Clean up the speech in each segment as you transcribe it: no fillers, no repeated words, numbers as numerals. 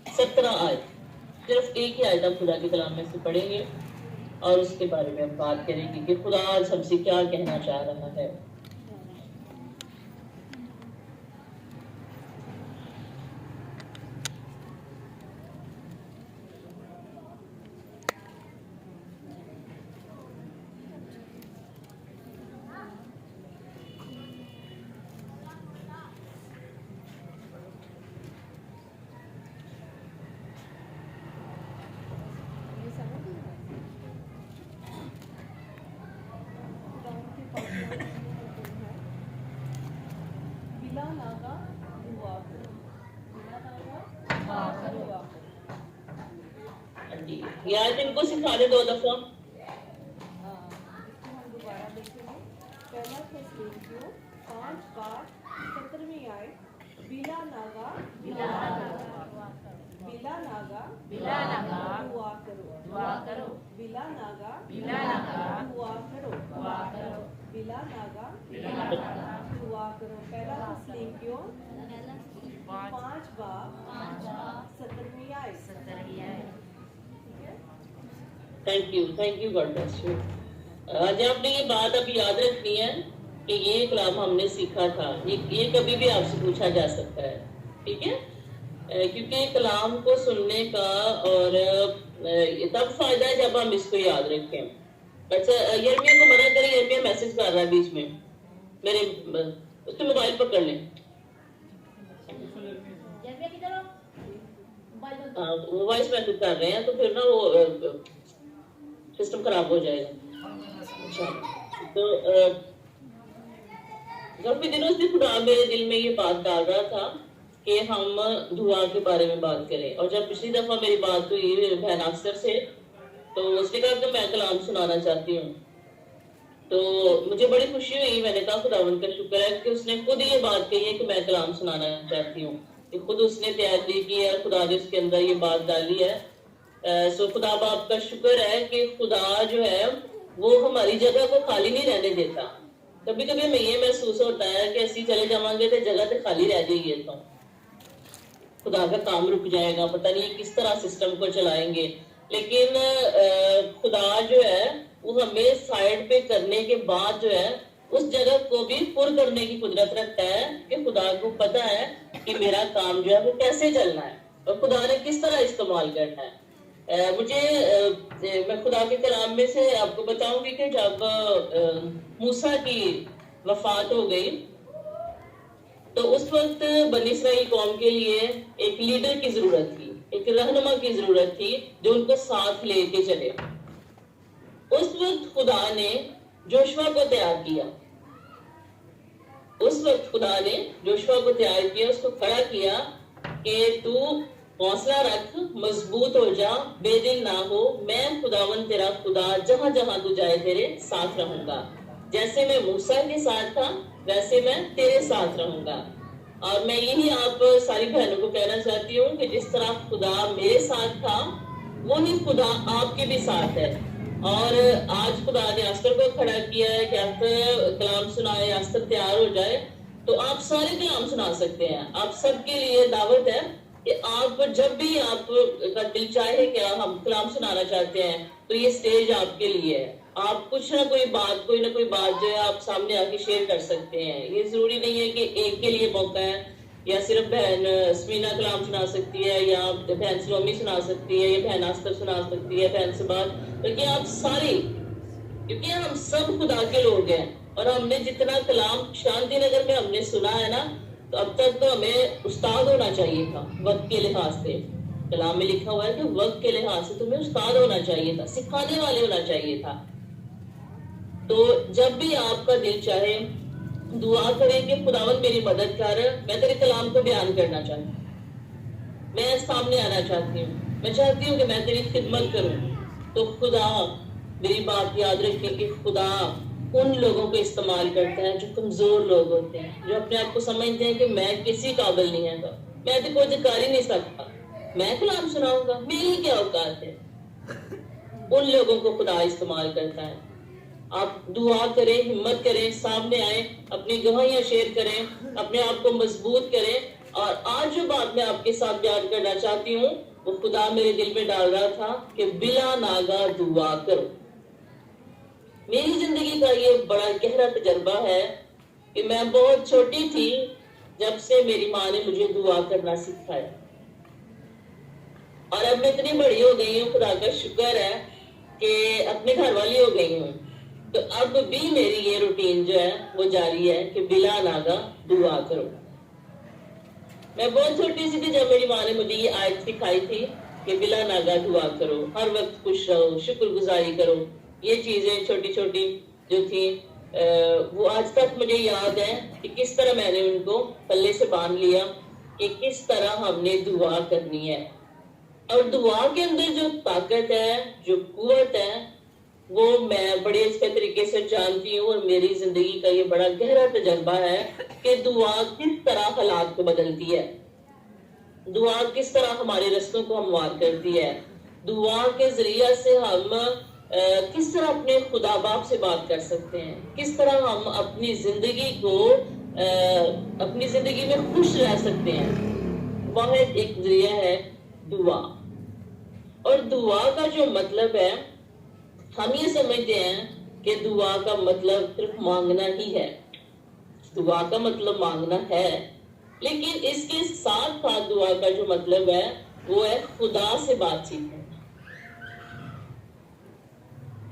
17 آیت، صرف ایک ہی آیت آپ خدا کے کلام میں سے پڑھیں گے اور اس کے بارے میں ہم بات کریں گے کہ خدا آج ہم سے کیا کہنا چاہ رہا ہے۔ یہ آیت ان کو سکھا دے 2 دفعہ۔ دوبارہ دیکھیں گے پہلا تھیسلونیکیوں 5:17 آیت، بلا ناگا دعا کرو، بلا ناگا دعا کرو۔ پہلا تھیسلونیکیوں 5:17 آیت۔ Thank you God bless you. آج آپ نے یہ بات اب یاد رکھنی ہے کہ یہ کلام ہم نے سیکھا تھا، یہ کبھی بھی آپ سے پوچھا جا سکتا ہے، ٹھیک ہے؟ کیونکہ کلام کو سننے کا اور تب فائدہ ہے جب ہم اس کو یاد رکھیں۔ اچھا یرمیا کو منع کریں، یرمیا میسج کر رہا ہے بیچ میں، میرے اس کے موبائل پکڑ لیں۔ ہاں وہ وائس میسج کر رہے ہیں تو پھر نا وہ سسٹم خراب ہو جائے گا۔ اچھا تو کافی دنوں سے خدا میرے دل میں یہ بات ڈال رہا تھا کہ ہم دعا کے بارے میں بات کریں، اور جب پچھلی دفعہ میری بات ہوئی بہن اکثر سے تو اس نے کہا کہ میں کلام سنانا چاہتی ہوں، تو مجھے بڑی خوشی ہوئی۔ میں نے کہا خداوند کا شکر ہے کہ اس نے خود یہ بات کہی ہے کہ میں کلام سنانا چاہتی ہوں، کہ خود اس نے تیاری کی ہے، خدا نے اس کے اندر یہ بات ڈالی ہے۔ سو خدا باپ کا شکر ہے کہ خدا جو ہے وہ ہماری جگہ کو خالی نہیں رہنے دیتا۔ کبھی کبھی ہمیں یہ محسوس ہوتا ہے کہ اسی چلے جاؤں گے تو جگہ تو خالی رہ جائے گی، تو خدا کا کام رک جائے گا، پتہ نہیں کس طرح سسٹم کو چلائیں گے۔ لیکن خدا جو ہے وہ ہمیں سائڈ پہ کرنے کے بعد جو ہے اس جگہ کو بھی پر کرنے کی قدرت رکھتا ہے، کہ خدا کو پتا ہے کہ میرا کام جو ہے وہ کیسے چلنا ہے اور خدا نے کس طرح استعمال کرنا ہے۔ میں خدا کے کلام میں سے آپ کو بتاؤں گی کہ جب موسیٰ کی وفات ہو گئی تو اس وقت بنی اسرائیل قوم کے لیے ایک لیڈر کی ضرورت تھی، ایک رہنما کی ضرورت تھی جو ان کو ساتھ لے کے چلے۔ اس وقت خدا نے جوشوا کو تیار کیا، اس کو کھڑا کیا کہ تو حوصلہ رکھ، مضبوط ہو جا، بے دل نہ ہو، میں خداوند تیرا خدا جہاں جہاں تو جائے تیرے ساتھ رہوں گا، جیسے میں موسیٰ کے ساتھ تھا ویسے میں تیرے ساتھ رہوں گا۔ اور میں یہی آپ ساری بہنوں کو کہنا چاہتی ہوں کہ جس طرح خدا میرے ساتھ تھا وہی خدا آپ کے بھی ساتھ ہے۔ اور آج خدا نے استر کو کھڑا کیا ہے کہ استر کلام سنائے، استر تیار ہو جائے تو آپ سارے کلام سنا سکتے ہیں۔ آپ سب کے لیے دعوت ہے کہ آپ جب بھی آپ کا دل چاہے کہ ہم کلام سنانا چاہتے ہیں تو یہ سٹیج آپ کے لیے ہے۔ آپ کچھ نہ کوئی بات جو ہے آپ سامنے آ کے شیئر کر سکتے ہیں۔ یہ ضروری نہیں ہے کہ ایک کے لیے موقع ہے، یا صرف بہن سمینا کلام سنا سکتی ہے، یا بہن سلومی سنا سکتی ہے، یا بہن آستر سنا سکتی ہے، بہن سے بات، بلکہ آپ ساری، کیونکہ ہم سب خدا کے لوگ ہیں۔ اور ہم نے جتنا کلام شانتی نگر میں ہم نے سنا ہے نا، تو اب تک تو ہمیں استاد ہونا چاہیے تھا وقت کے لحاظ سے۔ کلام میں لکھا ہوا ہے کہ وقت کے لحاظ سے تمہیں استاد ہونا چاہیے تھا، سکھانے والے ہونا چاہیے تھا۔ تو جب بھی آپ کا دل چاہے دعا کریں کہ خداوند میری مدد کر، میں تیرے کلام کو بیان کرنا چاہتی ہوں، میں سامنے آنا چاہتی ہوں، میں چاہتی ہوں کہ میں تیری خدمت کروں۔ تو خدا میری بات یاد رکھے کہ خدا ان لوگوں کو استعمال کرتا ہے جو کمزور لوگ ہوتے ہیں، جو اپنے آپ کو سمجھتے ہیں کہ میں کسی قابل نہیں ہے، میں تو کچھ کر ہی نہیں سکتا، میں کلام سناؤں گا، میری کیا اوقات ہے۔ ان لوگوں کو خدا استعمال کرتا ہے۔ آپ دعا کریں، ہمت کریں، سامنے آئیں، اپنی گواہیاں شیئر کریں، اپنے آپ کو مضبوط کریں، اور آج جو بات میں آپ کے ساتھ بیان کرنا چاہتی ہوں وہ خدا میرے دل میں ڈال رہا تھا کہ بلا ناگا دعا کرو. میری زندگی کا یہ بڑا گہرا تجربہ ہے کہ میں بہت چھوٹی تھی جب سے میری ماں نے مجھے دعا کرنا سکھایا، اور اب میں اتنی بڑی ہو گئی ہوں، خدا کا شکر ہے کہ اپنے گھر والی ہو گئی ہوں، تو اب بھی میری یہ روٹین جو ہے وہ جاری ہے کہ بلا ناگا دعا کرو. میں بہت چھوٹی سی تھی جب میری ماں نے مجھے یہ آیت سکھائی تھی کہ بلا ناگا دعا کرو، ہر وقت خوش رہو، شکر گزاری کرو. یہ چیزیں چھوٹی چھوٹی جو تھی وہ آج تک مجھے یاد ہے کہ کس طرح میں نے ان کو پلے سے باندھ لیا کہ کس طرح ہم نے دعا کرنی ہے. اور دعا کے اندر جو طاقت ہے، جو قوت ہے، وہ میں بڑے اچھے طریقے سے جانتی ہوں، اور میری زندگی کا یہ بڑا گہرا تجربہ ہے کہ دعا کس طرح حالات کو بدلتی ہے، دعا کس طرح ہمارے رستوں کو ہموار کرتی ہے، دعا کے ذریعے سے ہم کس طرح اپنے خدا باپ سے بات کر سکتے ہیں، کس طرح ہم اپنی زندگی کو اپنی زندگی میں خوش رہ سکتے ہیں. واحد ایک ذریعہ ہے دعا. اور دعا کا جو مطلب ہے، ہم یہ سمجھتے ہیں کہ دعا کا مطلب صرف مانگنا ہی ہے. دعا کا مطلب مانگنا ہے، لیکن اس کے ساتھ ساتھ دعا کا جو مطلب ہے وہ ہے خدا سے بات چیت ہے.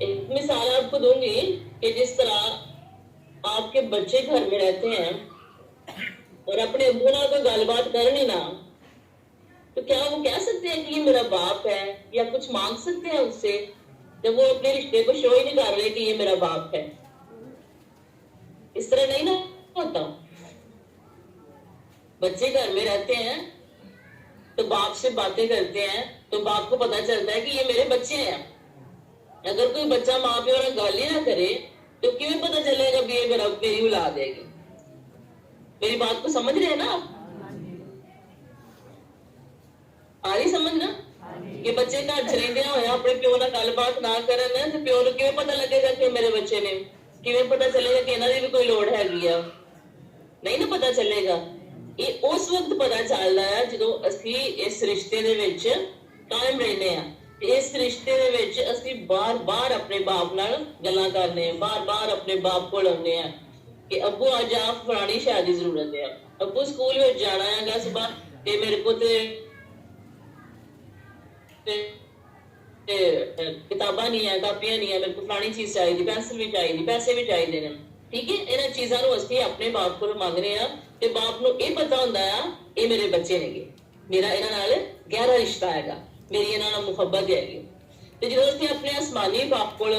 ایک مثال آپ کو دوں گی کہ جس طرح آپ کے بچے گھر میں رہتے ہیں اور اپنے ابو نا کو گل بات کرنی نا، تو کیا وہ کہہ سکتے ہیں کہ یہ میرا باپ ہے، یا کچھ مانگ سکتے ہیں اس سے جب وہ اپنے رشتے کو شو ہی نہیں کر رہے کہ یہ میرا باپ ہے؟ اس طرح نہیں نا ہوتا. بچے گھر میں رہتے ہیں تو باپ سے باتیں کرتے ہیں تو باپ کو پتا چلتا ہے کہ یہ میرے بچے ہیں. اگر کوئی بچہ ماں پیو اور گال ہی نہ کرے تو کیوں پتا چلے گا کہ یہ میری اولاد ہے گی؟ میری بات کو سمجھ رہے ہیں نا آپ؟ آ رہی سمجھ نا کہ بچے گھر چلے ہوا اپنے پیو نہ گل بات نہ کرن تو پیو کو پتا لگے گا کہ میرے بچے نے، کیوں پتا چلے گا کہ انہوں نے بھی کوئی لوڑ ہے؟ نہیں نا پتا چلے گا. یہ اس وقت پتا چلتا ہے جدو اسی اس رشتے دے وچ قائم رہنے ہیں. اس رشتے دے وچ اسی بار بار اپنے باپ نال گلاں کرنے ہیں، بار بار اپنے باپ کو آنے ہیں کہ ابو اج آپ فلانی شاید کی ضرورت ہے، ابو سکول میں جانا ہے گا صبح تے میرے کو کتاباں نہیں ہے، کاپیاں نہیں ہے، میرے کو فلانی چیز چاہیے، پینسل بھی چاہیے، پیسے بھی چاہیے. ٹھیک ہے، انہاں چیزاں نو اسی اپنے باپ کو مانگنے ہیں تے باپ نو یہ پتا ہوندا ہے یہ میرے بچے نے گے، میرا انہاں نال گہرا رشتہ ہے گا، میری انہاں نال محبت ہے گی. تے جدوں اسی اپنے آسمانی باپ کول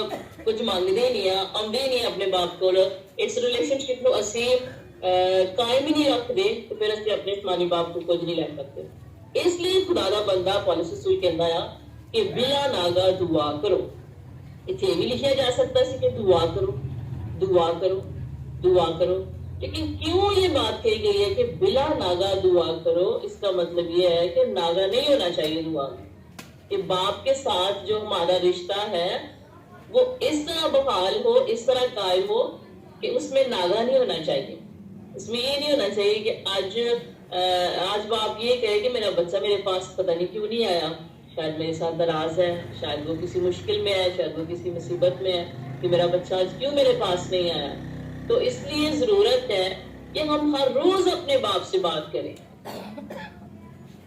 کچھ مانگدے نہیں ہیں، آندے نہیں اپنے باپ کول، اس ریلیشن شپ نو اسی قائم ہی نہیں رکھتے تو پھر اسی اپنے آسمانی باپ کو کچھ نہیں لے سکتے. اس لیے خدا دا بندہ پولس رسول کہندا ہے کہ بلا ناگا دعا کرو. اتنے بھی لکھا جا سکتا سی کہ دعا کرو دعا کرو دعا کرو، لیکن کیوں یہ بات کہی گئی ہے کہ بلا ناگا دعا کرو؟ اس کا مطلب یہ ہے کہ ناگا نہیں ہونا چاہیے دعا میں، کہ باپ کے ساتھ جو ہمارا رشتہ ہے وہ اس طرح بحال ہو، اس طرح قائم ہو کہ اس میں ناگا نہیں ہونا چاہیے. اس میں یہ نہیں ہونا چاہیے کہ آج باپ یہ کہے کہ میرا بچہ میرے پاس پتہ نہیں کیوں نہیں آیا، شاید میرے ساتھ ناراض ہے، شاید وہ کسی مشکل میں ہے، شاید وہ کسی مصیبت میں ہے کہ میرا بچہ آج کیوں میرے پاس نہیں آیا. تو اس لیے ضرورت ہے کہ ہم ہر روز اپنے باپ سے بات کریں.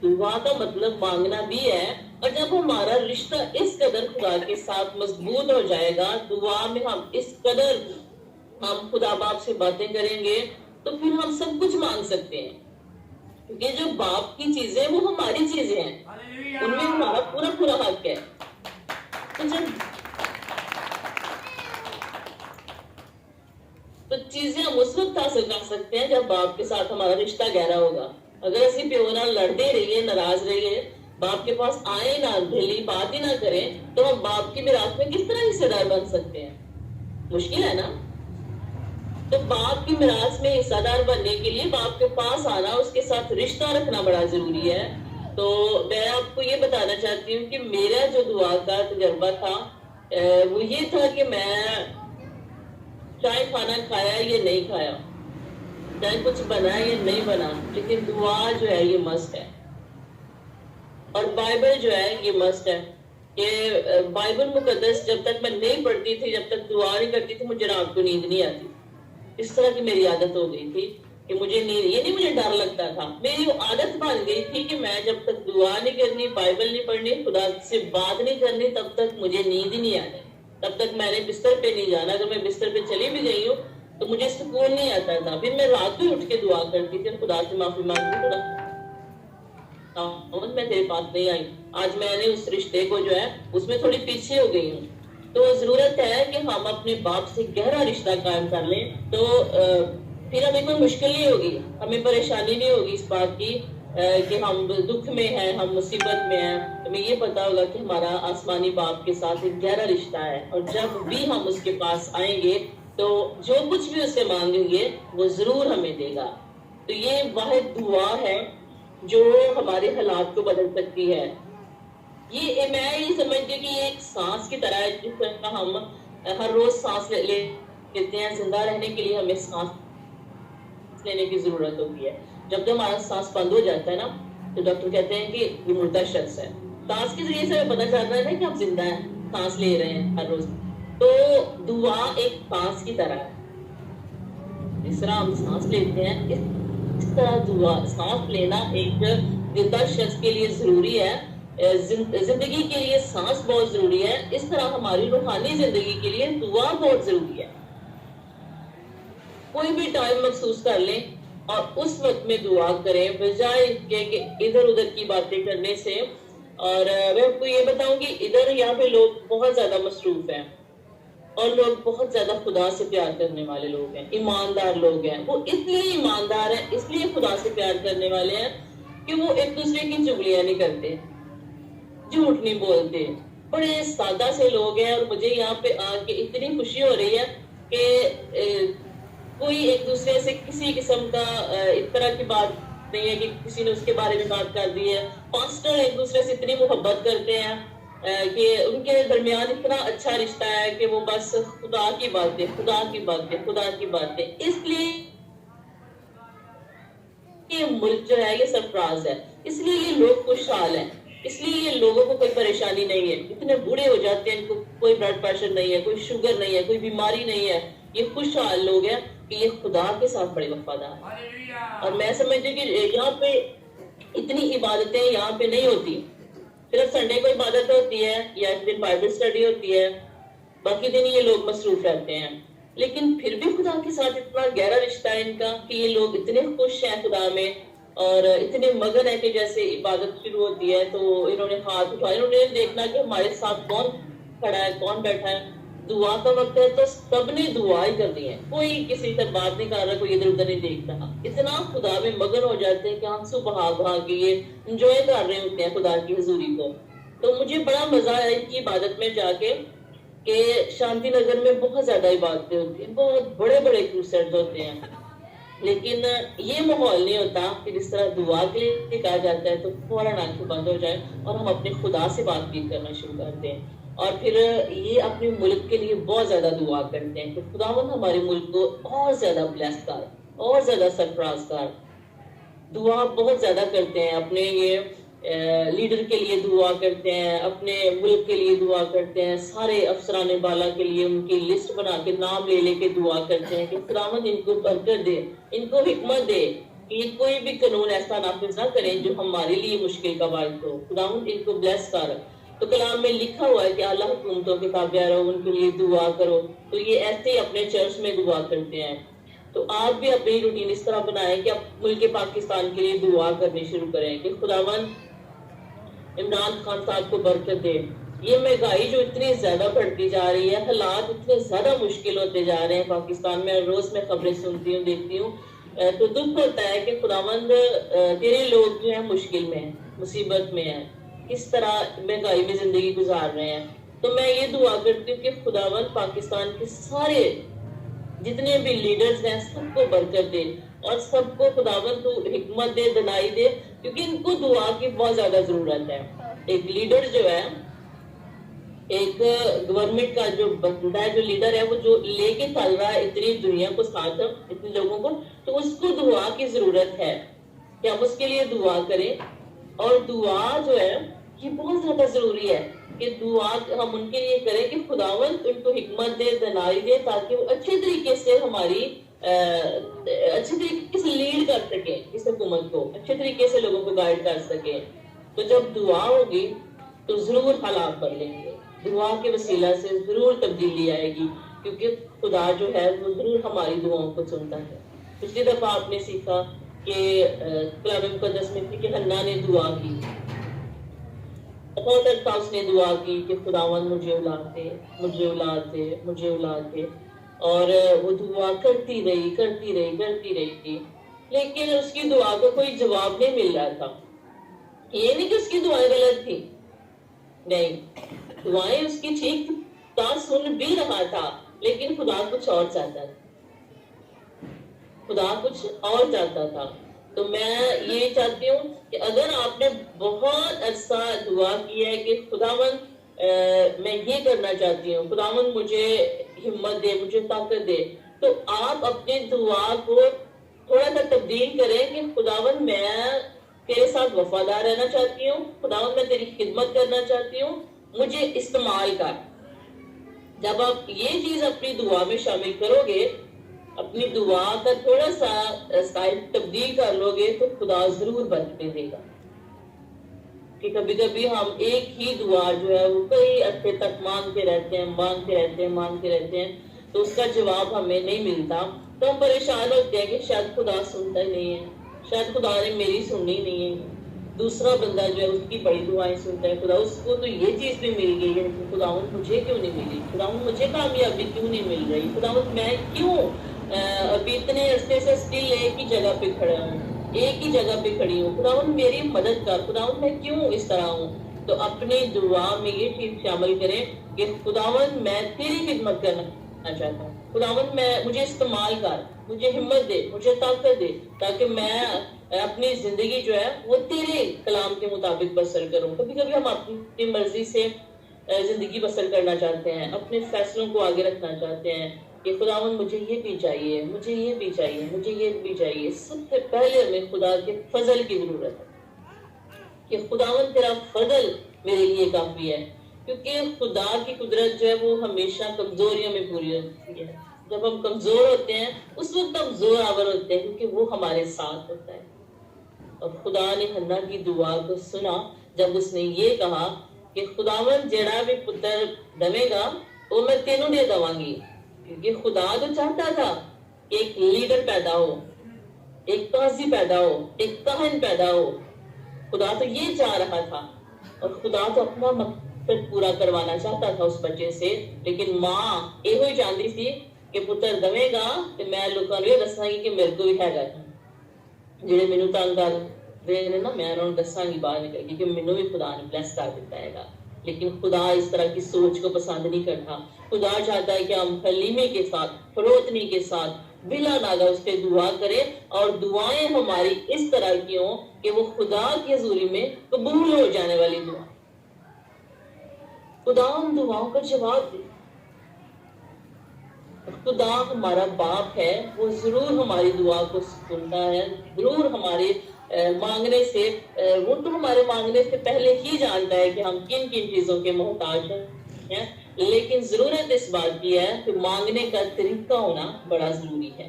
دعا کا مطلب مانگنا بھی ہے، اور جب ہمارا رشتہ اس قدر خدا کے ساتھ مضبوط ہو جائے گا، دعا میں ہم اس قدر ہم خدا باپ سے باتیں کریں گے تو پھر ہم سب کچھ مانگ سکتے ہیں. کیونکہ جو باپ کی چیزیں وہ ہماری چیزیں ہیں، ان میں ہمارا پورا پورا حق ہے. تو چیزیں ہم اس وقت حاصل کر سکتے ہیں جب باپ کے ساتھ ہمارا رشتہ گہرا ہوگا. اگر اسی پیو نال لڑتے رہیے، ناراض رہیے، باپ کے پاس آئے نہ، دلی بات ہی نہ کریں، تو ہم باپ کی میراث میں کس طرح حصے دار بن سکتے ہیں؟ مشکل ہے نا. تو باپ کی میراث میں حصہ دار بننے کے لیے باپ کے پاس آنا، اس کے ساتھ رشتہ رکھنا بڑا ضروری ہے. تو میں آپ کو یہ بتانا چاہتی ہوں کہ میرا جو دعا کا تجربہ تھا وہ یہ تھا کہ میں چائے کھانا کھایا یا نہیں کھایا، چاہے کچھ بنا یا نہیں بنا، لیکن دعا جو ہے یہ مسٹ ہے. اور بائبل جو ہے یہ مسٹ ہے کہ بائبل مقدس جب تک میں نہیں پڑھتی تھی، جب تک دعا نہیں کرتی تھی، مجھے رات کو نیند نہیں آتی. اس طرح کی میری عادت ہو گئی تھی کہ مجھے نیند، یہ نہیں مجھے ڈر لگتا تھا، میری عادت بن گئی تھی کہ میں جب تک دعا نہیں کرنی، بائبل نہیں پڑھنی، خدا سے بات نہیں کرنی، تب تک مجھے نیند ہی نہیں آنی، تب تک میں نے بستر پہ نہیں جانا. اگر میں بستر پہ چلی بھی گئی ہوں تو مجھے سکون نہیں آتا تھا. پھر میں رات کو اٹھ کے دعا کرتی تھی، خدا سے معافی مانگتی، خدا میں تیرے پاس نہیں آئی. آج میں نے اس رشتے کو جو ہے اس میں تھوڑی پیچھے ہو گئی ہوں. تو ضرورت ہے کہ ہم اپنے باپ سے گہرا رشتہ قائم کر لیں. تو پھر ہمیں کوئی مشکل نہیں ہوگی، ہمیں پریشانی نہیں ہوگی اس بات کی کہ ہم دکھ میں ہیں، ہم مصیبت میں ہیں. ہمیں یہ پتا ہوگا کہ ہمارا آسمانی باپ کے ساتھ ایک گہرا رشتہ ہے، اور جب بھی ہم اس کے پاس آئیں گے تو جو کچھ بھی اس سے مانگیں گے وہ ضرور ہمیں دے گا. تو یہ واحد دعا ہے جو ہمارے حالات کو بدل سکتی ہے. یہ میں یہ سمجھتی ہوں کہ یہ ایک سانس کی طرح ہے، جس طرح ہم ہر روز سانس لیتے ہیں. زندہ رہنے کے لیے ہمیں سانس لینے کی ضرورت ہوتی ہے. جب تک ہمارا سانس بند ہو جاتا ہے نا تو ڈاکٹر کہتے ہیں کہ یہ مردہ شخص ہے. سانس کے ذریعے سے ہمیں پتہ چلتا ہے کہ ہم زندہ ہیں، سانس لے رہے ہیں ہر روز. تو دعا ایک سانس کی طرح ہے. جس طرح ہم سانس لیتے ہیں اس طرح دعا، سانس لینا ایک زندہ شخص کے لیے ضروری ہے. زندگی کے لیے سانس بہت ضروری ہے. اس طرح ہماری روحانی زندگی کے لیے دعا بہت ضروری ہے. کوئی بھی ٹائم محسوس کر لیں اور اس وقت میں دعا کریں، بجائے کہ ادھر ادھر کی باتیں کرنے سے. اور میں آپ کو یہ بتاؤں کہ ادھر یہاں پہ لوگ بہت زیادہ مصروف ہیں، اور لوگ بہت زیادہ خدا سے پیار کرنے والے لوگ ہیں، ایماندار لوگ ہیں. وہ اس لیے ایماندار ہیں، اس لیے خدا سے پیار کرنے والے ہیں کہ وہ ایک دوسرے کی چغلیاں نہیں کرتے، جھوٹ نہیں بولتے، بڑے سادہ سے لوگ ہیں. اور مجھے یہاں پہ آ کے اتنی خوشی ہو رہی ہے کہ کوئی ایک دوسرے سے کسی قسم کا اس طرح کی بات نہیں ہے کہ کسی نے اس کے بارے میں بات کر دی ہے. پاسٹر ایک دوسرے سے اتنی محبت کرتے ہیں کہ ان کے درمیان اتنا اچھا رشتہ ہے کہ وہ بس خدا کی باتیں، خدا کی باتیں، خدا کی باتیں. اس لیے یہ ملک جو ہے یہ سرفراز ہے، اس لیے یہ لوگ خوشحال ہیں، اس لیے یہ لوگوں کو کوئی پریشانی نہیں ہے. اتنے بوڑھے ہو جاتے ہیں، ان کو کوئی بلڈ پریشر نہیں ہے، کوئی شوگر نہیں ہے، کوئی بیماری نہیں ہے. یہ خوشحال لوگ ہیں کہ یہ خدا کے ساتھ بڑے وفادار ہیں. اور میں سمجھتی ہوں کہ یہاں پہ اتنی عبادتیں یہاں پہ نہیں ہوتی. صرف سنڈے کو عبادت ہوتی ہے یا ایک دن بائبل اسٹڈی ہوتی ہے، باقی دن یہ لوگ مصروف رہتے ہیں. لیکن پھر بھی خدا کے ساتھ اتنا گہرا رشتہ ہے ان کا کہ یہ لوگ اتنے خوش ہیں خدا میں، اور اتنے مگن ہیں کہ جیسے عبادت شروع ہوتی ہے تو انہوں نے ہاتھ اٹھائے، انہوں نے دیکھنا کہ ہمارے ساتھ کون کھڑا ہے، کون بیٹھا ہے. دعا کا وقت ہے تو سب نے دعا ہی کرنی ہے، کوئی کسی سے بات نہیں کر رہا، کوئی ادھر ادھر نہیں دیکھتا. اتنا خدا میں مگن ہو جاتے ہیں کہ آنسو بہا بہا کے یہ انجوائے کر رہے ہوتے ہیں خدا کی حضوری کو. تو مجھے بڑا مزہ آیا ان کی عبادت میں جا کے کہ شانتی نگر میں بہت زیادہ عبادتیں ہوتی ہیں، بہت بڑے بڑے کروسیڈز ہوتے ہیں. لیکن یہ ماحول نہیں ہوتا کہ جس طرح دعا کے لیے کہا جاتا ہے تو فوراً آنکھیں بند ہو جائیں اور ہم اپنے خدا سے بات چیت کرنا شروع کرتے ہیں. اور پھر یہ اپنے ملک کے لیے بہت زیادہ دعا کرتے ہیں کہ خداوند ہمارے ملک کو اور زیادہ بلیس کر، اور زیادہ سرفراز کر. دعا بہت زیادہ کرتے ہیں، اپنے یہ لیڈر کے لیے دعا کرتے ہیں، اپنے ملک کے لیے دعا کرتے ہیں، سارے افسران بالا کے لیے ان کی لسٹ بنا کے نام لے لے کے دعا کرتے ہیں کہ خداوند ان کو برکت دے، ان کو حکمت دے کہ یہ کوئی بھی قانون ایسا نافذ نہ کریں جو ہمارے لیے مشکل کا باعث ہو. خداوند ان کو بلیس کر. تو کلام میں لکھا ہوا ہے کہ اعلیٰ حکومتوں کے تابع رہو، ان کے لیے دعا کرو. تو یہ ایسے ہی اپنے چرچ میں دعا کرتے ہیں. تو آپ بھی اپنی روٹین اس طرح بنائیں کہ آپ ملک پاکستان کے لیے دعا کرنی شروع کریں کہ خداوند عمران خان صاحب کو برکت دے. یہ مہنگائی جو اتنی زیادہ بڑھتی جا رہی ہے، حالات اتنے زیادہ مشکل ہوتے جا رہے ہیں پاکستان میں. روز میں خبریں سنتی ہوں، دیکھتی ہوں تو دکھ ہوتا ہے کہ خداوند تیرے لوگ جو ہیں مشکل میں ہیں، مصیبت میں ہیں، کس طرح مہنگائی میں زندگی گزار رہے ہیں. تو میں یہ دعا کرتی ہوں کہ خداوند پاکستان کے سارے جتنے بھی لیڈرز ہیں سب کو برکت دے، اور سب کو خداوند تو حکمت دے، دلائی دے، کیونکہ ان کو دعا کی بہت زیادہ ضرورت ہے. ایک لیڈر جو ہے، ایک گورنمنٹ کا جو بندہ ہے، جو لیڈر ہے، وہ جو لے کے چل رہا ہے اتنی دنیا کو ساتھ، اتنے لوگوں کو، تو اس کو دعا کی ضرورت ہے کہ ہم اس کے لیے دعا کریں. اور دعا جو ہے یہ بہت زیادہ ضروری ہے کہ دعا ہم ان کے لیے کریں کہ خداوند ان کو حکمت دے, دانائی دے, تاکہ وہ اچھے طریقے سے ہماری اچھے طریقے سے لیڈ کر سکیں اس حکومت کو, اچھے طریقے سے لوگوں کو گائیڈ کر سکیں. تو جب دعا ہوگی تو ضرور حالات بدلیں گے, دعا کے وسیلہ سے ضرور تبدیلی آئے گی, کیونکہ خدا جو ہے وہ ضرور ہماری دعاؤں کو سنتا ہے. پچھلی دفعہ آپ نے سیکھا کہ کلام مقدس میں کہ حنا نے دعا کی, بہت عرصہ اس نے دعا کی کہ خداوند مجھے اولاد دے, مجھے اولاد دے, مجھے اولاد دے. اور وہ دعا کرتی رہی, لیکن اس کی دعا کو کوئی جواب نہیں مل رہا تھا. یہ نہیں کہ اس کی دعائیں غلط تھی, نہیں, دعائیں اس کی ٹھیک تھا, سن بھی رہا تھا, لیکن خدا کچھ اور چاہتا تھا, خدا کچھ اور چاہتا تھا. تو میں یہ چاہتی ہوں کہ اگر آپ نے بہت عرصہ دعا کی ہے کہ خداوند میں یہ کرنا چاہتی ہوں, خداوند مجھے ہمت دے, مجھے طاقت دے, تو آپ اپنے دعا کو تھوڑا سا تبدیل کریں کہ خداوند میں تیرے ساتھ وفادار رہنا چاہتی ہوں, خداوند میں تیری خدمت کرنا چاہتی ہوں, مجھے استعمال کر. جب آپ یہ چیز اپنی دعا میں شامل کرو گے, اپنی دعا کا تھوڑا سا اسٹائل تبدیل کر لو گے, تو خدا ضرور بدلنے دے گا. کہ کبھی کبھی ہم ایک ہی دعا جو ہے وہ کئی عرصے تک مانگتے رہتے ہیں, تو اس کا جواب ہمیں نہیں ملتا, تو ہم پریشان ہوتے ہیں کہ شاید خدا سنتا ہی نہیں ہے, شاید خدا نے میری سننی نہیں ہے. دوسرا بندہ جو ہے اس کی بڑی دعائیں سنتا ہے, خدا اس کو تو یہ چیز بھی مل گئی ہے, خداوند مجھے کیوں نہیں ملی, خداوند مجھے کامیابی کیوں نہیں مل رہی, خداوند میں کیوں ابھی اتنے عرصے سے اسٹل ایک ہی جگہ پہ کھڑا ہوں, ایک ہی جگہ پہ کھڑی ہوں, خداوند میری مدد کر, خداوند میں کیوں اس طرح ہوں. تو اپنی دعا میں یہ چیز شامل کریں کہ خداوند میں تیری خدمت کرنا چاہتا ہوں, خداوند مجھے استعمال کر, مجھے ہمت دے, مجھے طاقت دے, تاکہ میں اپنی زندگی جو ہے وہ تیرے کلام کے مطابق بسر کروں. کبھی کبھی ہم اپنی مرضی سے زندگی بسر کرنا چاہتے ہیں, اپنے فیصلوں کو آگے رکھنا چاہتے ہیں کہ خداوند مجھے یہ بھی چاہیے, مجھے یہ بھی چاہیے, مجھے یہ بھی چاہیے. سب سے پہلے ہمیں خدا کے فضل کی ضرورت ہے کہ خداوند تیرا فضل میرے لیے کافی ہے, کیونکہ خدا کی قدرت جو ہے وہ ہمیشہ کمزوریوں میں پوری ہوتی ہے. جب ہم کمزور ہوتے ہیں اس وقت ہم زور آور ہوتے ہیں, کیونکہ وہ ہمارے ساتھ ہوتا ہے. اور خدا نے حنا کی دعا کو سنا جب اس نے یہ کہا کہ خداوند جڑا بھی پتر دے گا وہ میں تینوں دے دواں گی. کیونکہ خدا تو چاہتا تھا کہ ایک لیڈر پیدا ہو, ایک قاضی پیدا ہو, ایک کاہن پیدا ہو. خدا تو یہ چاہ رہا تھا, اور خدا تو اپنا مقصد پورا کروانا چاہتا تھا اس بچے سے. لیکن ماں یہ ہی چاہتی تھی کہ پتر دے گا تو میں لوگوں کو دساں گی کہ میرے کو بھی ہے گا, جڑے مینوں تنگ کر رہے نے نا, میں انہوں نے دساں گی باہر نکل کے کہ مینوں بھی خدا نے بلیس کر دیتا ہے گا. لیکن خدا اس طرح کی سوچ کو پسند نہیں کرتا. خدا چاہتا ہے کہ ہم حلیمی کے ساتھ, فروتنی کے ساتھ, بلا ناگا اس پہ دعا کریں, اور دعائیں ہماری اس طرح کی ہوں کہ وہ خدا کی حضوری میں قبول ہو جانے والی دعا. خدا ان دعاؤں کا جواب دے. خدا ہمارا باپ ہے, وہ ضرور ہماری دعا کو سنتا ہے, ضرور ہمارے مانگنے سے, وہ تو ہمارے مانگنے سے پہلے ہی جانتا ہے کہ ہم کن کن چیزوں کے محتاج ہیں. لیکن ضرورت اس بات کی ہے کہ مانگنے کا طریقہ ہونا بڑا ضروری ہے.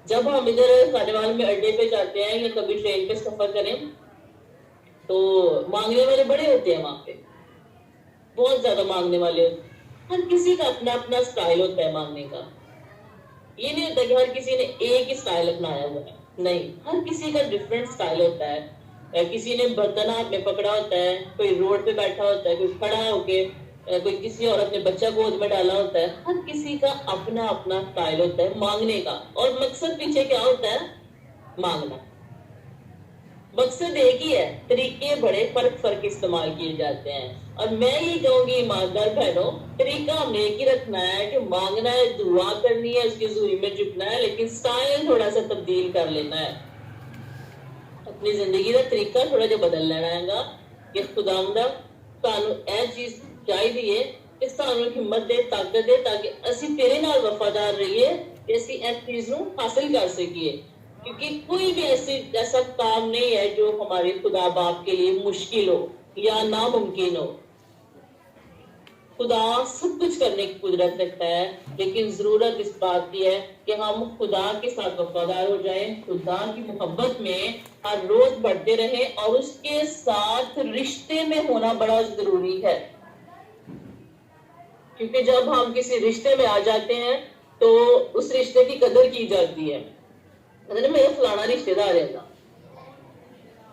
جب ہم ادھر کاروان میں اڈے پہ جاتے ہیں یا کبھی ٹرین پہ سفر کریں تو مانگنے والے بڑے ہوتے ہیں, وہاں پہ بہت زیادہ مانگنے والے ہوتے ہیں. ہر کسی کا اپنا اپنا سٹائل ہوتا ہے مانگنے کا. یہ نہیں ہوتا کہ ہر کسی نے ایک ہی سٹائل اپنایا ہوا ہے, نہیں, ہر کسی کا ڈیفرنٹ سٹائل ہوتا ہے. کسی نے برتن ہاتھ میں پکڑا ہوتا ہے, کوئی روڈ پہ بیٹھا ہوتا ہے, کوئی کھڑا ہو کے, کوئی کسی اور اپنے بچہ گود میں ڈالا ہوتا ہے. ہر کسی کا اپنا اپنا سٹائل ہوتا ہے مانگنے کا, اور مقصد پیچھے کیا ہوتا ہے, مانگنا. مقصد ایک ہی ہے, طریقے بڑے فرق استعمال کیے جاتے ہیں. اور میں یہ کہوں گی ایماندار بہنوں, طریقہ ہم نے ایک ہی رکھنا ہے کہ مانگنا ہے, دعا کرنی ہے, اس کی حضوری میں جھکنا ہے, لیکن سٹائل تھوڑا سا تبدیل کر لینا ہے. اپنی زندگی کا طریقہ تھوڑا جا بدل لینا ہے گا کہ خداوندا سانو اے چیز چاہیے کہ سانو ہمت دے, طاقت دے, تاکہ اسی تیرے نال وفادار رہیے کہ اسی چیزوں حاصل کر سکیے، کیونکہ کوئی بھی ایسا کام نہیں ہے جو ہمارے خدا باپ کے لیے مشکل ہو یا ناممکن ہو۔ خدا سب کچھ کرنے کی قدرت رکھتا ہے، لیکن ضرورت اس بات کی ہے کہ ہم خدا کے ساتھ وفادار ہو جائیں، خدا کی محبت میں ہر روز بڑھتے رہیں، اور اس کے ساتھ رشتے میں ہونا بڑا ضروری ہے، کیونکہ جب ہم کسی رشتے میں آ جاتے ہیں تو اس رشتے کی قدر کی جاتی ہے۔ میرا فلانا رشتے دار ہے،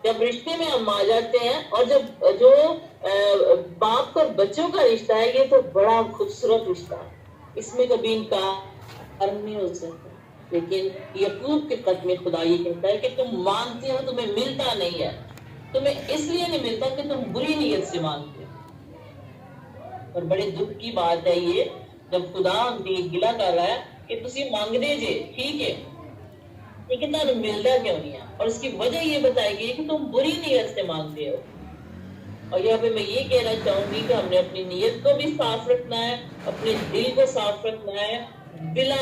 جب رشتے میں ہم آ جاتے ہیں، اور جب جو باپ اور بچوں کا رشتہ ہے، یہ تو بڑا خوبصورت رشتہ ہے، اس میں کبھی انکار نہیں ہو سکتا۔ لیکن یعقوب کے خط میں خدا یہ کہتا ہے کہ تم مانگتے ہو، تمہیں ملتا نہیں ہے، تمہیں اس لیے نہیں ملتا کہ تم بری نیت سے مانگتے ہو۔ اور بڑے دکھ کی بات ہے یہ، جب خدا گلا کر رہا ہے کہ تسی مانگ دے جے، ٹھیک ہے، لیکن تمہیں ملتا کیوں نہیں ہے؟ اور اس کی وجہ یہ بتائی گئی کہ تم بری نیت سے مانگتے ہو۔ اور یہاں پہ میں یہ کہنا چاہوں گی کہ ہم نے اپنی نیت کو بھی صاف رکھنا ہے، اپنے دل کو صاف رکھنا ہے، بلا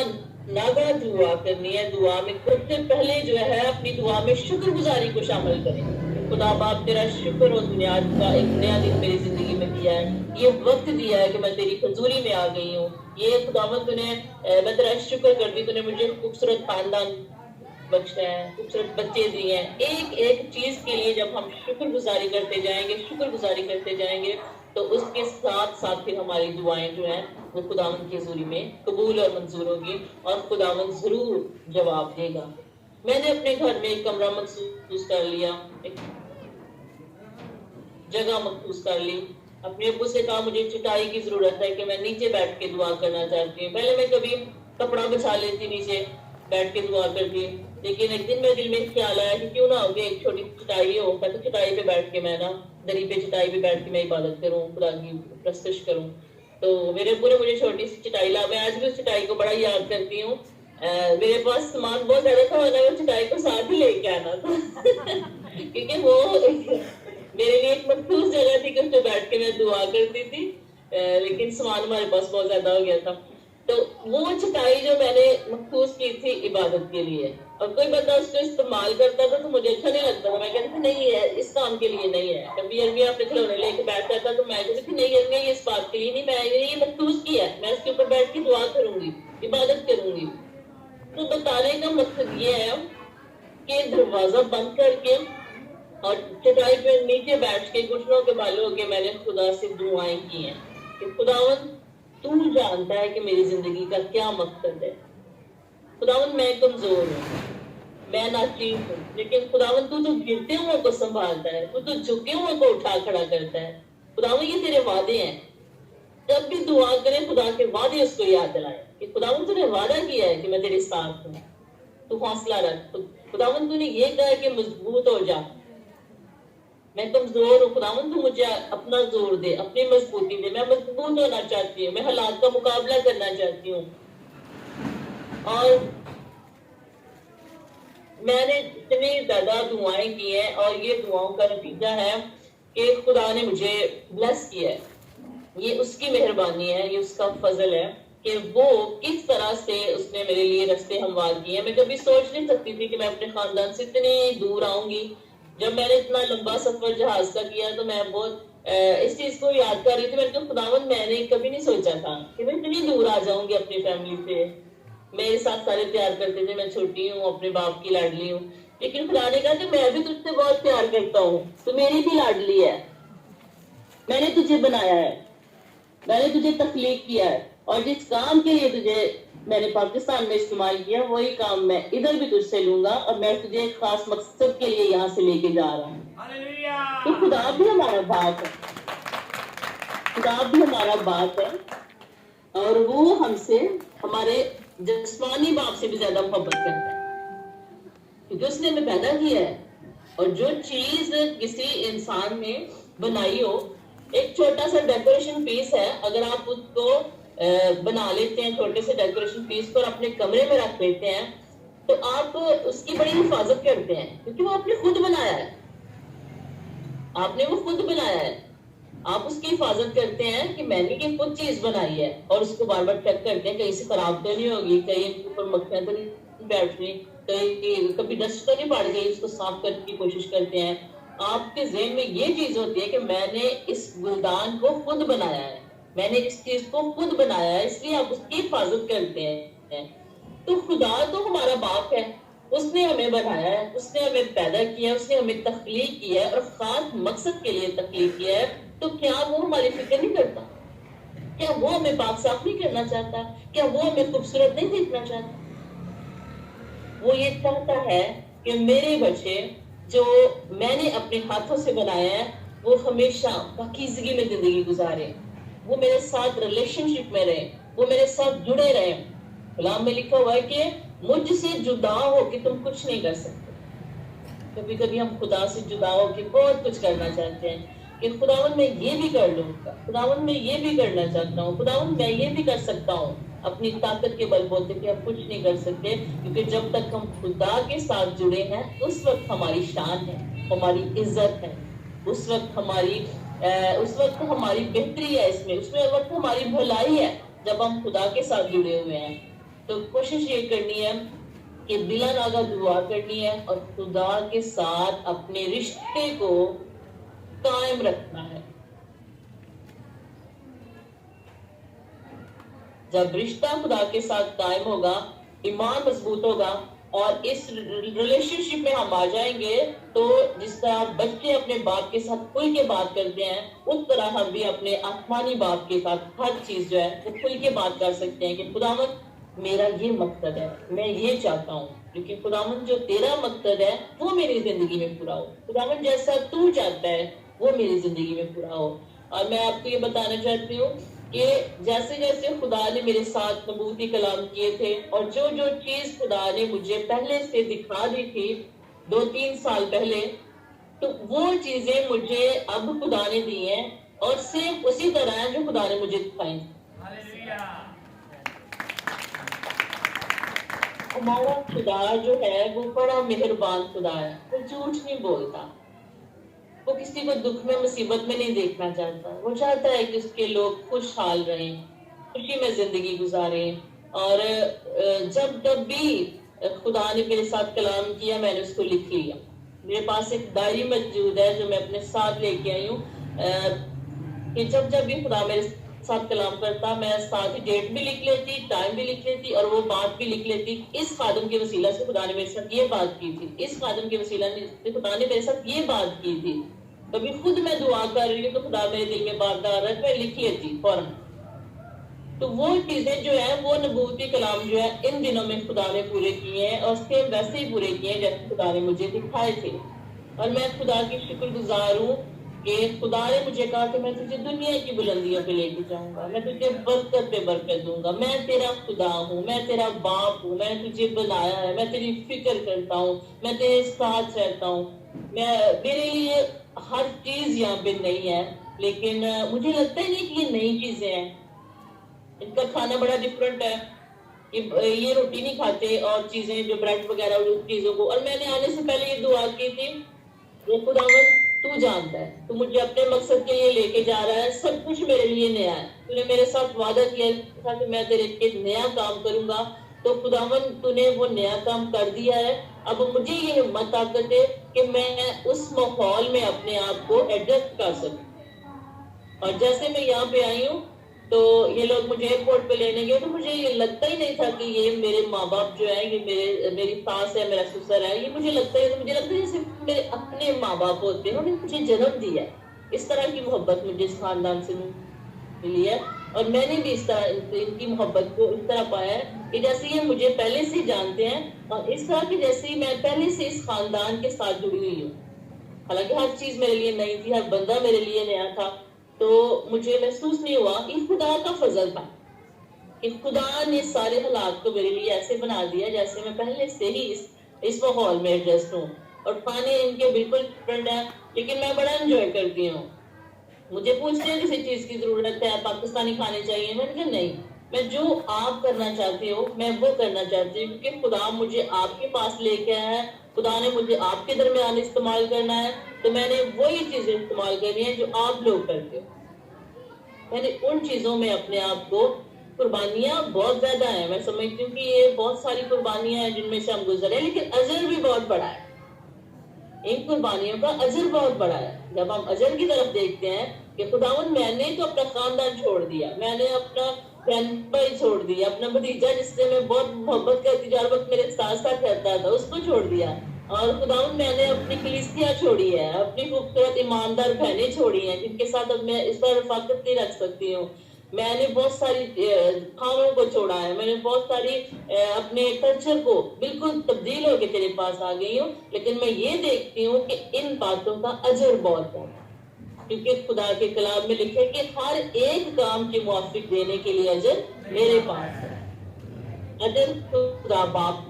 ناغہ دعا کرنی ہے۔ دعا میں سب سے پہلے جو ہے اپنی دعا میں شکر گزاری کو شامل کریں۔ خدا باپ تیرا شکر ہو، دنیا کا ایک نیا دن میری زندگی میں دیا ہے، یہ وقت دیا ہے کہ میں تیری حضوری میں آ گئی ہوں، یہ خداوند نے میں تیرا شکر کرتی، تو نے مجھے خوبصورت خاندان بخشا ہے، خوبصورت بچے دیے ہیں۔ ایک ایک چیز کے لیے جب ہم شکر گزاری کرتے جائیں گے، شکر گزاری کرتے جائیں گے، تو اس کے ساتھ ساتھ پھر ہماری دعائیں جو ہیں وہ خداوند کی حضوری میں قبول اور منظور ہوگی، اور خداوند ضرور جواب دے گا۔ میں نے اپنے گھر میں ایک کمرہ مخصوص کر لیا، ایک جگہ مخصوص کر لی، اپنے ابو سے کہا مجھے چٹائی کی ضرورت ہے کہ میں نیچے بیٹھ کے دعا کرنا چاہتی ہوں۔ پہلے میں کبھی کپڑا بچھا لیتی نیچے بیٹھ کے دعا کرتی، لیکن ایک دن میرے دل میں خیال آیا کہ کیوں نہ ہوگی ایک چھوٹی چٹائی ہو، تو چٹائی پہ بیٹھ کے میں نا دری پہ چٹائی پہ بیٹھ کے میں عبادت کروں، خدا کی پرستش کروں۔ تو میرے ابو نے مجھے چھوٹی سی چٹائی لا، میں آج بھی اس چٹائی کو بڑا یاد کرتی ہوں۔ میرے پاس سامان بہت زیادہ تھا، ورنہ وہ چٹائی کو ساتھ ہی لے کے آنا تھا کیونکہ وہ میرے لیے ایک مخصوص جگہ تھی کہ اس پہ بیٹھ کے میں دعا کرتی تھی، لیکن سامان ہمارے پاس بہت زیادہ ہو گیا تھا۔ تو وہ چٹائی جو میں نے مخصوص کی تھی عبادت کے لیے، اور کوئی بندہ اس کو استعمال کرتا تھا تو مجھے اچھا نہیں لگتا تھا، میں کہتی تھی نہیں ہے، اس کام کے لیے نہیں ہے۔ کبھی ارمیہ اپنے کھلونے لے کے بیٹھ جاتا تو میں کہتی تھی نہیں ارمیہ یہ اس بات کے لیے نہیں، میں یہ مخصوص کی ہے، میں اس کے اوپر بیٹھ کے دعا کروں گی، عبادت کروں گی۔ تو بتانے کا مقصد یہ ہے کہ دروازہ بند کر کے اور چٹائی پہ نیچے بیٹھ کے گھٹنوں کے بال ہو کے میں نے خدا سے دعائیں کی ہیں کہ خداوند تو جانتا ہے کہ میری زندگی کا کیا مقصد ہے۔ خداوند میں کمزور ہوں، میں ناچیز ہوں، لیکن خداوند تو گرتے ہوئے کو سنبھالتا ہے، تو جھکے ہوئے کو اٹھا کھڑا کرتا ہے۔ خداوند یہ تیرے وعدے ہیں، جب بھی دعا کرے خدا کے وعدے اس کو یاد دلائے کہ خداوند تو نے وعدہ کیا ہے کہ میں تیرے ساتھ ہوں، تو حوصلہ رکھ۔ خداوند تو نے یہ کہا ہے کہ مضبوط ہو جا، میں کمزور ہوں، خداوند تو مجھے اپنا زور دے، اپنی مضبوطی دے، میں مضبوط ہونا چاہتی ہوں، میں حالات کا مقابلہ کرنا چاہتی ہوں۔ اور میں نے اتنی زیادہ دعائیں کی ہیں، اور یہ دعاؤں کا نتیجہ ہے کہ خدا نے مجھے بلیس کیا ہے۔ یہ اس کی مہربانی ہے، یہ اس کا فضل ہے کہ وہ کس طرح سے اس نے میرے لیے رستے ہموار کیے ہیں۔ میں کبھی سوچ نہیں سکتی تھی کہ میں اپنے خاندان سے اتنی دور آؤں گی۔ جب میں نے اتنا لمبا سفر جہاز کا کیا تو میں بہت اس چیز کو یاد کر رہی تھی، میں نے کہا خداوند میں نے کبھی نہیں سوچا تھا کہ میں اتنی دور آ جاؤں گی اپنی فیملی سے۔ میرے ساتھ سارے پیار کرتے تھے، میں چھوٹی ہوں، اپنے باپ کی لاڈلی ہوں، لیکن خدا نے کہا کہ میں بھی تجھ سے بہت پیار کرتا ہوں، تو میری بھی لاڈلی ہے، میں نے تجھے بنایا ہے، میں نے تجھے تخلیق کیا ہے، اور جس کام کے لیے تجھے میں نے پاکستان میں استعمال کیا وہی کام میں ادھر بھی تجھ سے لوں گا، اور میں تجھے ایک خاص مقصد کے لیے یہاں سے لے کے جا رہا ہوں۔ تو خدا بھی ہمارا باپ ہے، خدا بھی ہمارا باپ ہے، اور وہ ہم سے ہمارے جسمانی باپ سے بھی زیادہ محبت کرتا ہے، کیونکہ اس نے ہمیں پیدا کیا ہے۔ اور جو چیز کسی انسان نے بنائی ہو، ایک چھوٹا سا ڈیکوریشن پیس ہے، اگر آپ اس کو بنا لیتے ہیں چھوٹے سے ڈیکوریشن پیس کو اور اپنے کمرے میں رکھ لیتے ہیں، تو آپ اس کی بڑی حفاظت کرتے ہیں، کیونکہ وہ آپ نے خود بنایا ہے، آپ نے وہ خود بنایا ہے۔ آپ اس کی حفاظت کرتے ہیں کہ میں نے یہ خود چیز بنائی ہے اور اس کو بار بار چیک کرتے ہیں کہیں سے خراب تو نہیں ہوگی, کہیں اوپر مکھیاں تو نہیں بیٹھ رہی, کہیں کبھی ڈسٹ تو نہیں پڑ گئی, اس کو صاف کرنے کی کوشش کرتے ہیں. آپ کے ذہن میں یہ چیز ہوتی ہے کہ میں نے اس گلدان کو خود بنایا ہے, میں نے اس چیز کو خود بنایا ہے, اس لیے آپ اس کی حفاظت کرتے ہیں. تو خدا تو ہمارا باپ ہے, اس نے ہمیں بنایا ہے, اس نے ہمیں پیدا کیا ہے, اس نے ہمیں تخلیق کیا ہے اور خاص مقصد کے لیے تخلیق کیا ہے. تو کیا وہ ہماری فکر نہیں کرتا؟ کیا وہ ہمیں پاک صاف نہیں کرنا چاہتا؟ کیا وہ ہمیں خوبصورت نہیں دیکھنا چاہتا؟ وہ یہ چاہتا ہے کہ میرے بچے جو میں نے اپنے ہاتھوں سے بنایا ہے وہ ہمیشہ پاکیزگی میں زندگی گزارے, وہ میرے ساتھ ریلیشن شپ میں رہے, وہ میرے ساتھ جڑے رہے. کلام میں لکھا ہوا ہے کہ مجھ سے جدا ہو کے تم کچھ نہیں کر سکتے. کبھی کبھی ہم خدا سے جدا ہو کے بہت کچھ کرنا چاہتے ہیں کہ خداوند میں یہ بھی کر لوں گا, خداوند میں یہ بھی کرنا چاہتا ہوں, خداوند میں یہ بھی کر سکتا ہوں. اپنی طاقت کے بل بوتے کہ ہم کچھ نہیں کر سکتے, کیونکہ جب تک ہم خدا کے ساتھ جڑے ہیں اس وقت ہماری شان ہے, ہماری عزت ہے, اس وقت ہماری بہتری ہے, اس وقت ہماری بھلائی ہے جب ہم خدا کے ساتھ جڑے ہوئے ہیں. تو کوشش یہ کرنی ہے کہ بلا ناغہ دعا کرنی ہے اور خدا کے ساتھ اپنے رشتے کو قائم رکھنا ہے. جب رشتہ خدا کے ساتھ قائم ہوگا, ایمان مضبوط ہوگا اور اس ریلیشن شپ میں ہم آ جائیں گے, تو جس طرح بچے اپنے باپ کے ساتھ کھل کے بات کرتے ہیں اس طرح ہم بھی اپنے آسمانی باپ کے ساتھ ہر چیز جو ہے وہ کھل کے بات کر سکتے ہیں کہ خداوند میرا یہ مقصد ہے, میں یہ چاہتا ہوں, کیونکہ خداوند جو تیرا مقصد ہے وہ میری زندگی میں پورا ہو, خداوند جیسا تو چاہتا ہے وہ میری زندگی میں پورا ہو. اور میں آپ کو یہ بتانا چاہتی ہوں کہ جیسے جیسے خدا نے میرے ساتھ نبوتی کلام کیے تھے اور جو جو چیز خدا نے مجھے پہلے سے دکھا دی تھی 2-3 سال پہلے, تو وہ چیزیں مجھے اب خدا نے دی ہیں اور صرف اسی طرح ہے جو خدا نے مجھے دکھائی. ہمارا خدا جو ہے وہ بڑا مہربان خدا ہے, وہ جھوٹ نہیں بولتا, وہ کسی کو دکھ میں مصیبت میں نہیں دیکھنا چاہتا, وہ چاہتا ہے کہ اس کے لوگ خوشحال رہیں, خوشی میں زندگی گزاریں. اور جب بھی خدا نے میرے ساتھ کلام کیا میں نے اس کو لکھ لیا. میرے پاس ایک ڈائری موجود ہے جو میں اپنے ساتھ لے کے آئی ہوں کہ جب بھی خدا میرے ساتھ کلام کرتا میں ساتھ ہی ڈیٹ بھی لکھ لیتی, ٹائم بھی لکھ لیتی اور وہ بات بھی لکھ لیتی. اس خادم کے وسیلہ سے خدا نے میرے ساتھ یہ بات کی تھی, اس خادم کے وسیلہ سے خدا نے میرے ساتھ یہ بات کی تھی. کبھی خود میں دعا کر رہی ہوں تو خدا میرے دل میں بات آ رہا ہے, میں لکھ لیتی فوراً. تو وہ چیزیں جو ہیں وہ نبوتی کلام جو ہے ان دنوں میں خدا نے پورے کیے ہیں اور سیم ویسے ہی پورے کیے ہیں جیسے خدا نے مجھے دکھائے تھے. اور میں خدا کی شکر گزار ہوں کہ خدا نے مجھے کہا کہ میں تجھے دنیا کی بلندیوں پہ لے کے جاؤں گا, میں تجھے برکت پہ برکت دوں گا, میں تیرا خدا ہوں, میں تیرا باپ ہوں, میں نے تجھے بنایا ہے, میں تیری فکر کرتا ہوں, میں تیرے ساتھ رہتا ہوں. میرے لیے ہر چیز یہاں پہ نہیں ہے, لیکن مجھے لگتا ہی نہیں کہ یہ نئی چیزیں ہیں. ان کا کھانا بڑا ڈفرنٹ ہے, یہ روٹی نہیں کھاتے اور چیزیں جو بریڈ وغیرہ چیزوں کو. اور میں نے آنے سے پہلے یہ دعا کی تھی وہ خداوند تو جانتا ہے, تو مجھے اپنے مقصد کے لیے لے کے جا رہا ہے, سب کچھ میرے لیے نیا ہے. تو نے میرے ساتھ وعدہ کیا تھا کہ میں تیرے ایک نیا کام کروں گا, تو خداوند تو نے وہ نیا کام کر دیا ہے. اب مجھے یہ ہمت طاقت ہے کہ میں اس ماحول میں اپنے آپ کو ایڈجسٹ کر سکوں. اور جیسے میں یہاں پہ آئی ہوں تو یہ لوگ مجھے ایئرپورٹ پہ لینے گئے, تو مجھے یہ لگتا ہی نہیں تھا کہ یہ میرے ماں باپ جو ہے, یہ میری ساس ہے, میرا سسر ہے, یہ مجھے لگتا ہے جیسے میرے اپنے ماں باپ ہوتے ہیں, انہوں نے مجھے جنم دیا ہے. اس طرح کی محبت مجھے اس خاندان سے ملی ہے اور میں نے بھی اس طرح ان کی محبت کو اس طرح پایا ہے کہ جیسے یہ مجھے پہلے سے جانتے ہیں اور اس طرح کی جیسے میں پہلے سے اس خاندان کے ساتھ جڑی ہوئی ہوں. حالانکہ ہر چیز میرے لیے نئی تھی, ہر بندہ میرے لیے نیا تھا, تو مجھے محسوس نہیں ہوا. یہ خدا کا فضل تھا کہ خدا نے سارے حالات کو میرے لیے ایسے بنا دیا جیسے میں پہلے سے ہی اس ماحول میں ایڈجسٹ ہوں. اور کھانے ان کے بالکل ڈفرنٹ ہیں, لیکن میں بڑا انجوائے کرتی ہوں. مجھے پوچھتے ہیں کسی چیز کی ضرورت ہے, پاکستانی کھانے چاہیے, میں نے کہا نہیں, میں جو آپ کرنا چاہتے ہو میں وہ کرنا چاہتی ہوں, کیونکہ خدا مجھے آپ کے پاس لے کے آیا ہے خدا نے مجھے آپ کے درمیان استعمال کرنا ہے تو میں نے وہی چیزیں استعمال کرنی ہے جو آپ لوگ کرتے ہو۔ میں نے ان چیزوں میں اپنے آپ کو، قربانیاں بہت زیادہ ہیں، میں سمجھتی ہوں کہ یہ بہت ساری قربانیاں ہیں جن میں سے ہم گزرے، لیکن اجر بھی بہت بڑا ہے، ان قربانیوں کا اجر بہت بڑا ہے۔ جب ہم اجر کی طرف دیکھتے ہیں کہ خداوند میں نے تو اپنا خاندان چھوڑ دیا، میں نے اپنا بہن بھائی چھوڑ دیا، اپنا بھتیجا جس سے میں بہت محبت کرتی جو ہر وقت میرے ساتھ ساتھ رہتا تھا اس کو چھوڑ دیا، اور خداوند میں نے اپنی کلیسیا چھوڑی ہے، اپنی خوبصورت ایماندار بہنیں چھوڑی ہیں جن کے ساتھ اب میں اس طرح رفاقت نہیں رکھ سکتی ہوں، میں نے بہت ساری کھانوں کو چھوڑا ہے، میں نے بہت ساری اپنے کلچر کو بالکل تبدیل ہو کے تیرے پاس آ گئی ہوں، لیکن میں یہ دیکھتی ہوں کہ ان باتوں کا اجر بہت ہے، کیونکہ خدا کے کلام میں لکھے کہ ہر ایک کام کے موافق دینے کے لیے اجر میرے پاس ہے۔ اجر خدا باپ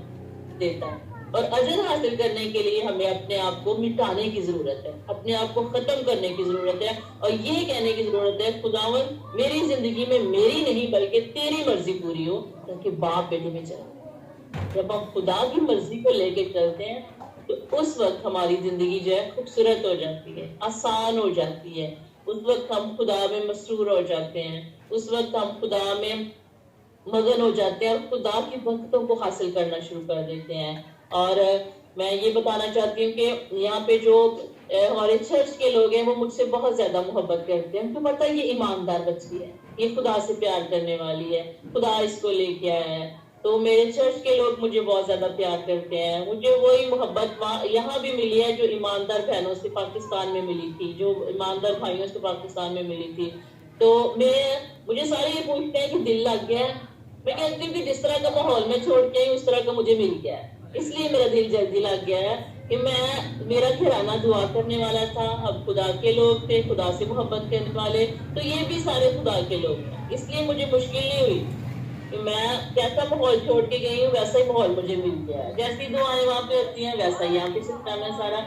دیتا ہے، اور اجر حاصل کرنے کے لیے ہمیں اپنے آپ کو مٹانے کی ضرورت ہے، اپنے آپ کو ختم کرنے کی ضرورت ہے، اور یہ کہنے کی ضرورت ہے خداوند میری زندگی میں میری نہیں بلکہ تیری مرضی پوری ہو، تاکہ باپ بیٹے میں چلے۔ جب ہم خدا کی مرضی کو لے کے چلتے ہیں تو اس وقت ہماری زندگی جو ہے خوبصورت ہو جاتی ہے، آسان ہو جاتی ہے، اس وقت ہم خدا میں مسرور ہو جاتے ہیں، اس وقت ہم خدا میں مگن ہو جاتے ہیں اور خدا کی برکتوں کو حاصل کرنا شروع کر دیتے ہیں۔ اور میں یہ بتانا چاہتی ہوں کہ یہاں پہ جو ہمارے چرچ کے لوگ ہیں وہ مجھ سے بہت زیادہ محبت کرتے ہیں، ان کو پتہ ہے یہ ایماندار بچی ہے، یہ خدا سے پیار کرنے والی ہے، خدا اس کو لے کے آیا ہے، تو میرے چرچ کے لوگ مجھے بہت زیادہ پیار کرتے ہیں، مجھے وہی محبت یہاں بھی ملی ہے جو ایماندار بہنوں سے پاکستان میں ملی تھی، جو ایماندار بھائیوں سے پاکستان میں ملی تھی۔ تو مجھے سارے یہ پوچھتے ہیں کہ دل لگ گیا ہے، میں کہتی ہوں کہ جس طرح کا ماحول میں چھوڑ کے آئی اس طرح کا مجھے مل گیا ہے، اس لیے میرا دل جلدی لگ گیا ہے کہ میرا گھرانہ دعا کرنے والا تھا، اب خدا کے لوگ تھے، خدا سے محبت کرنے والے، تو یہ بھی سارے خدا کے لوگ ہیں، اس لیے مجھے مشکل نہیں ہوئی کہ میں کیسا ماحول چھوڑ کے گئی ہوں ویسا ہی ماحول مجھے مل گیا ہے، جیسی دعائیں وہاں پہ ہوتی ہیں ویسا ہی یہاں پہ سسٹم ہے سارا۔